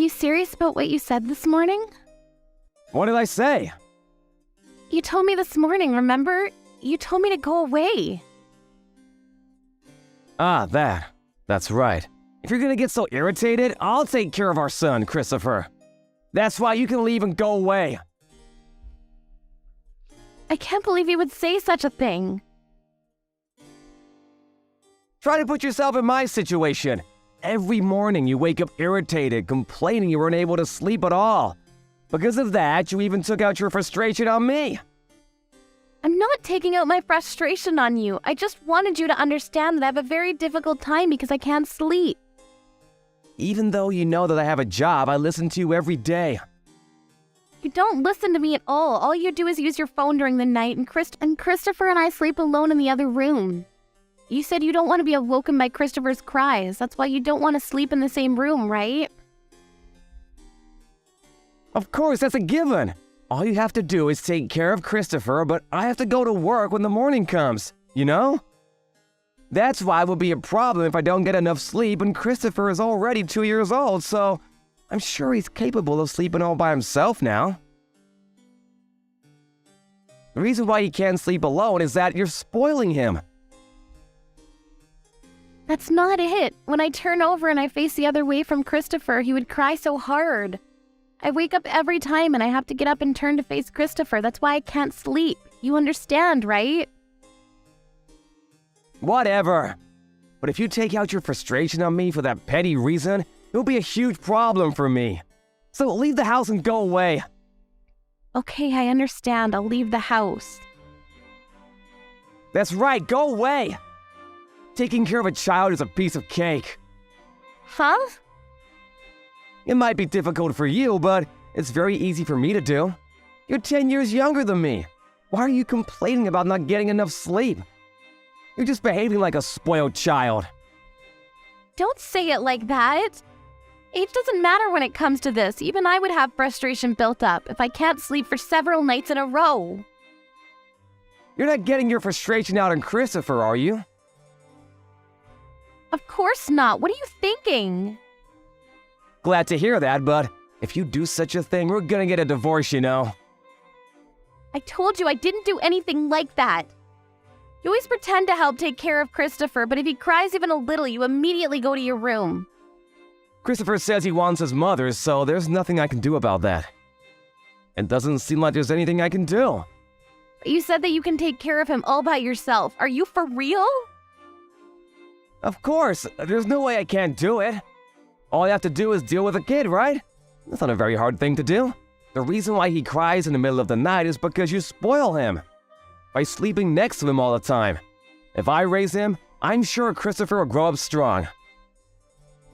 you serious about what you said this morning? What did I say? You told me this morning, remember? You told me to go away. Ah, that's right. If you're gonna get so irritated, I'll take care of our son, Christopher. That's why you can leave and go away. I can't believe you would say such a thing. Try to put yourself in my situation. Every morning you wake up irritated, complaining you weren't able to sleep at all. Because of that, you even took out your frustration on me. I'm not taking out my frustration on you. I just wanted you to understand that I have a very difficult time because I can't sleep. Even though you know that I have a job, I listen to you every day. You don't listen to me at all. All you do is use your phone during the night, and Christopher and I sleep alone in the other room. You said you don't want to be awoken by Christopher's cries. That's why you don't want to sleep in the same room, right? Of course, that's a given. All you have to do is take care of Christopher, but I have to go to work when the morning comes, you know? That's why it will be a problem if I don't get enough sleep, and Christopher is already 2 years old, so I'm sure he's capable of sleeping all by himself now. The reason why he can't sleep alone is that you're spoiling him. That's not it. When I turn over and I face the other way from Christopher, he would cry so hard. I wake up every time and I have to get up and turn to face Christopher. That's why I can't sleep. You understand, right? Whatever. But if you take out your frustration on me for that petty reason, it'll be a huge problem for me. So leave the house and go away. Okay, I understand. I'll leave the house. That's right, go away. Taking care of a child is a piece of cake. Huh? It might be difficult for you, but it's very easy for me to do. You're 10 years younger than me. Why are you complaining about not getting enough sleep? You're just behaving like a spoiled child. Don't say it like that. Age doesn't matter when it comes to this. Even I would have frustration built up if I can't sleep for several nights in a row. You're not getting your frustration out on Christopher, are you? Of course not. What are you thinking? Glad to hear that, but if you do such a thing, we're gonna get a divorce, you know. I told you I didn't do anything like that. You always pretend to help take care of Christopher, but if he cries even a little, you immediately go to your room. Christopher says he wants his mother, so there's nothing I can do about that. It doesn't seem like there's anything I can do. But you said that you can take care of him all by yourself. Are you for real? Of course, there's no way I can't do it. All I have to do is deal with a kid, right? That's not a very hard thing to do. The reason why he cries in the middle of the night is because you spoil him by sleeping next to him all the time. If I raise him, I'm sure Christopher will grow up strong.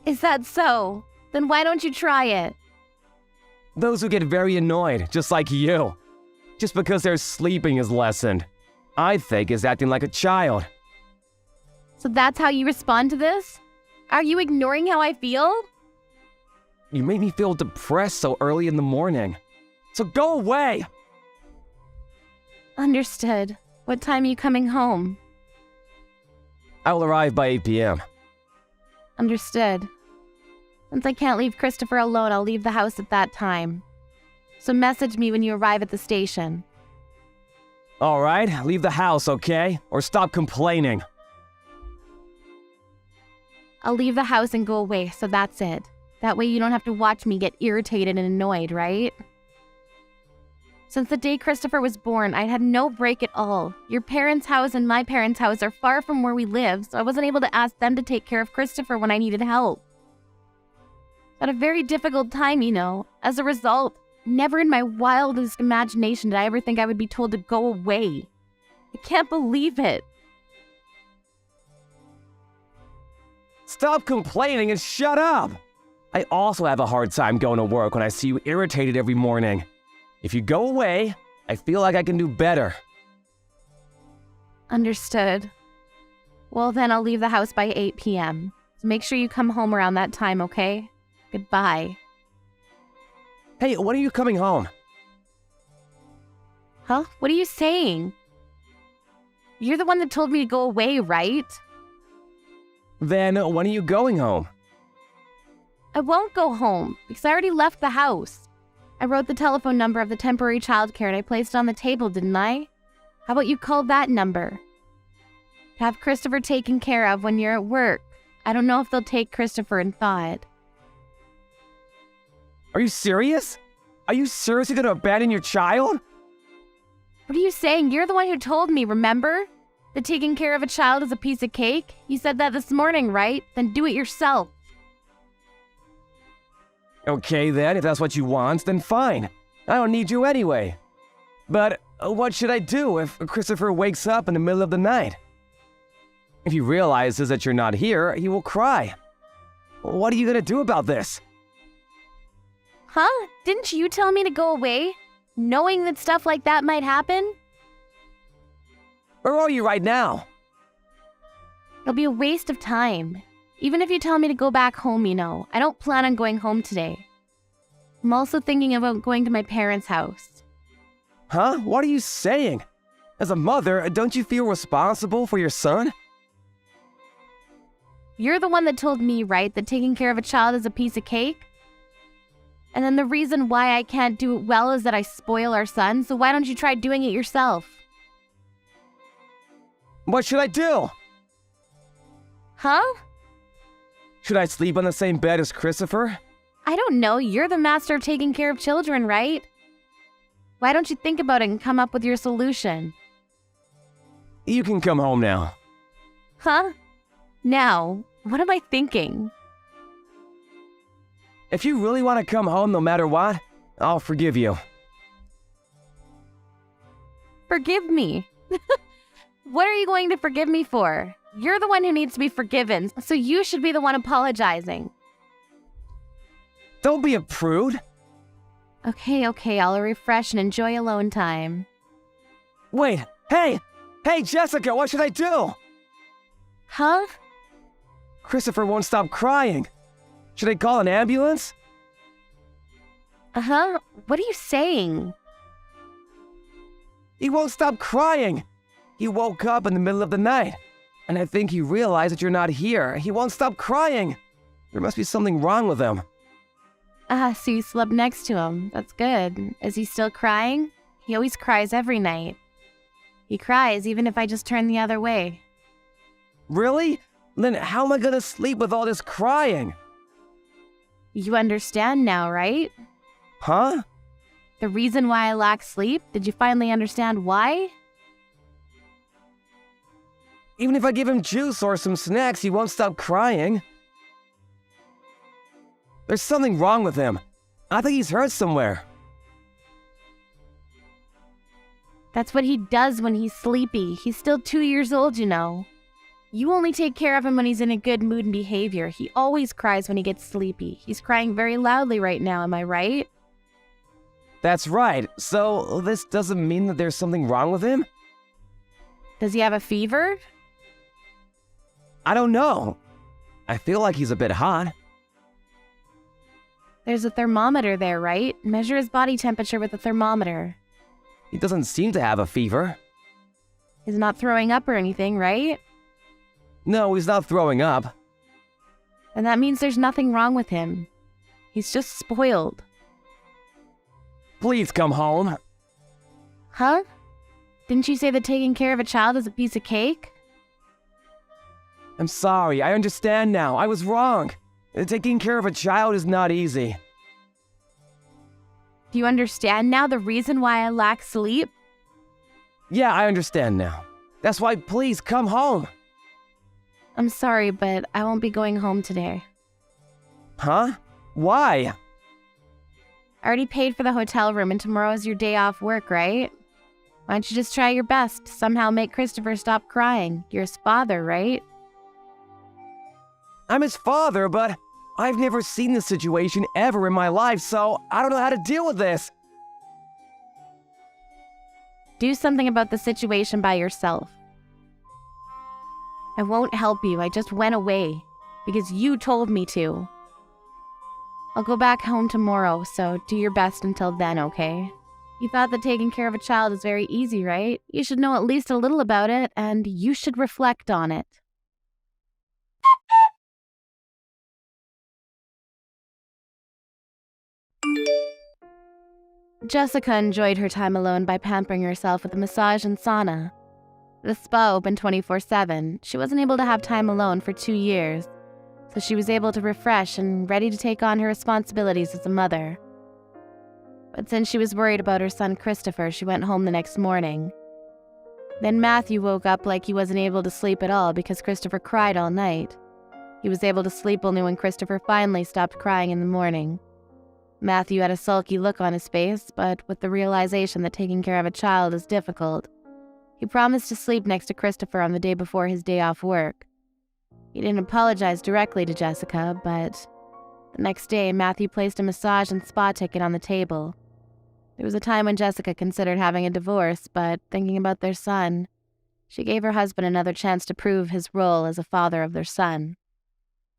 Is that so? Then why don't you try it? Those who get very annoyed, just like you, just because their sleeping is lessened, I think is acting like a child. So that's how you respond to this? Are you ignoring how I feel? You make me feel depressed so early in the morning. So go away! Understood. What time are you coming home? I will arrive by 8 p.m. Understood. Since I can't leave Christopher alone, I'll leave the house at that time. So message me when you arrive at the station. Alright, leave the house, okay? Or stop complaining. I'll leave the house and go away, so that's it. That way you don't have to watch me get irritated and annoyed, right? Since the day Christopher was born, I had no break at all. Your parents' house and my parents' house are far from where we live, so I wasn't able to ask them to take care of Christopher when I needed help. I had a very difficult time, you know. As a result, never in my wildest imagination did I ever think I would be told to go away. I can't believe it. Stop complaining and shut up! I also have a hard time going to work when I see you irritated every morning. If you go away, I feel like I can do better. Understood. Well, then I'll leave the house by 8 p.m. So make sure you come home around that time, okay? Goodbye. Hey, when are you coming home? Huh? What are you saying? You're the one that told me to go away, right? Then when are you going home? I won't go home because I already left the house. I wrote the telephone number of the temporary childcare and I placed it on the table, didn't I? How about you call that number? Have Christopher taken care of when you're at work. I don't know if they'll take Christopher in thought. Are you serious? Are you seriously going to abandon your child? What are you saying? You're the one who told me, remember? That taking care of a child is a piece of cake? You said that this morning, right? Then do it yourself. Okay then, if that's what you want, then fine. I don't need you anyway. But what should I do if Christopher wakes up in the middle of the night? If he realizes that you're not here, he will cry. What are you gonna do about this? Huh? Didn't you tell me to go away? Knowing that stuff like that might happen? Where are you right now? It'll be a waste of time. Even if you tell me to go back home, I don't plan on going home today. I'm also thinking about going to my parents' house. Huh? What are you saying? As a mother, don't you feel responsible for your son? You're the one that told me, right, that taking care of a child is a piece of cake? And then the reason why I can't do it well is that I spoil our son, so why don't you try doing it yourself? What should I do? Huh? Should I sleep on the same bed as Christopher? I don't know. You're the master of taking care of children, right? Why don't you think about it and come up with your solution? You can come home now. Huh? Now, what am I thinking? If you really want to come home no matter what, I'll forgive you. Forgive me? What are you going to forgive me for? You're the one who needs to be forgiven, so you should be the one apologizing. Don't be a prude. Okay, I'll refresh and enjoy alone time. Wait, hey, Jessica, what should I do? Huh? Christopher won't stop crying. Should I call an ambulance? Uh-huh, what are you saying? He won't stop crying. He woke up in the middle of the night, and I think he realized that you're not here. He won't stop crying. There must be something wrong with him. So you slept next to him. That's good. Is he still crying? He always cries every night. He cries even if I just turn the other way. Really? Then how am I gonna sleep with all this crying? You understand now, right? Huh? The reason why I lack sleep? Did you finally understand why? Even if I give him juice or some snacks, he won't stop crying. There's something wrong with him. I think he's hurt somewhere. That's what he does when he's sleepy. He's still 2 years old, You only take care of him when he's in a good mood and behavior. He always cries when he gets sleepy. He's crying very loudly right now, am I right? That's right. So this doesn't mean that there's something wrong with him? Does he have a fever? I don't know. I feel like he's a bit hot. There's a thermometer there, right? Measure his body temperature with a thermometer. He doesn't seem to have a fever. He's not throwing up or anything, right? No, he's not throwing up. And that means there's nothing wrong with him. He's just spoiled. Please come home. Huh? Didn't you say that taking care of a child is a piece of cake? I'm sorry, I understand now. I was wrong. Taking care of a child is not easy. Do you understand now the reason why I lack sleep? Yeah, I understand now. That's why please come home. I'm sorry, but I won't be going home today. Huh? Why? I already paid for the hotel room and tomorrow's your day off work, right? Why don't you just try your best, somehow make Christopher stop crying? You're his father, right? I'm his father, but I've never seen this situation ever in my life, so I don't know how to deal with this. Do something about the situation by yourself. I won't help you. I just went away because you told me to. I'll go back home tomorrow, so do your best until then, okay? You thought that taking care of a child is very easy, right? You should know at least a little about it, and you should reflect on it. Jessica enjoyed her time alone by pampering herself with a massage and sauna. The spa opened 24/7. She wasn't able to have time alone for 2 years, so she was able to refresh and ready to take on her responsibilities as a mother. But since she was worried about her son Christopher, she went home the next morning. Then Matthew woke up like he wasn't able to sleep at all because Christopher cried all night. He was able to sleep only when Christopher finally stopped crying in the morning. Matthew had a sulky look on his face, but with the realization that taking care of a child is difficult, he promised to sleep next to Christopher on the day before his day off work. He didn't apologize directly to Jessica, but the next day Matthew placed a massage and spa ticket on the table. There was a time when Jessica considered having a divorce, but thinking about their son, she gave her husband another chance to prove his role as a father of their son.